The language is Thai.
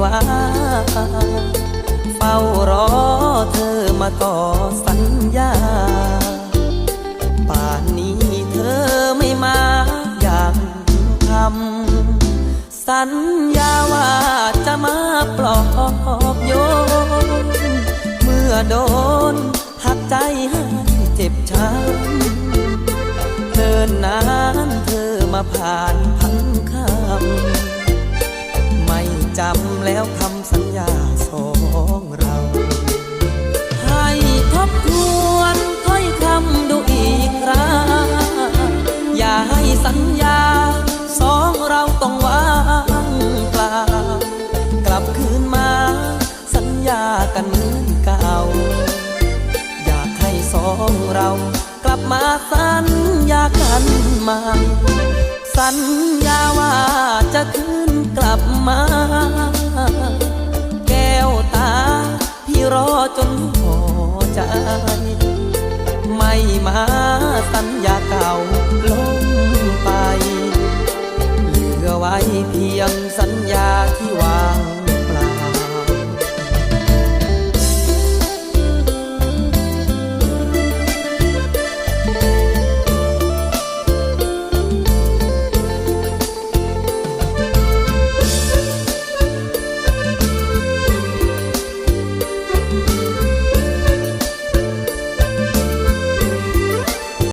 ว่าเฝ้ารอเธอมาต่อสัญญาป่านนี้เธอไม่มาอย่างคำสัญญาว่าจะมาปลอบโยนเมื่อโดนหักใจให้เจ็บช้ำเดินนานเธอมาผ่านพันคำไม่จำแล้วคำสัญญาสองเราให้ทบทวนถ้อยคำดูอีกคราอย่าให้สัญญาสองเราต้องว่างเปล่ากลับคืนมาสัญญากันเหมือนเก่าอยากให้สองเรากลับมาสัญญากันใหม่สัญญาว่าจะคืนกลับมาแก้วตาพี่รอจนหัวใจไม่มาสัญญาเก่าลงไปเหลือไว้เพียงสัญญาที่วาง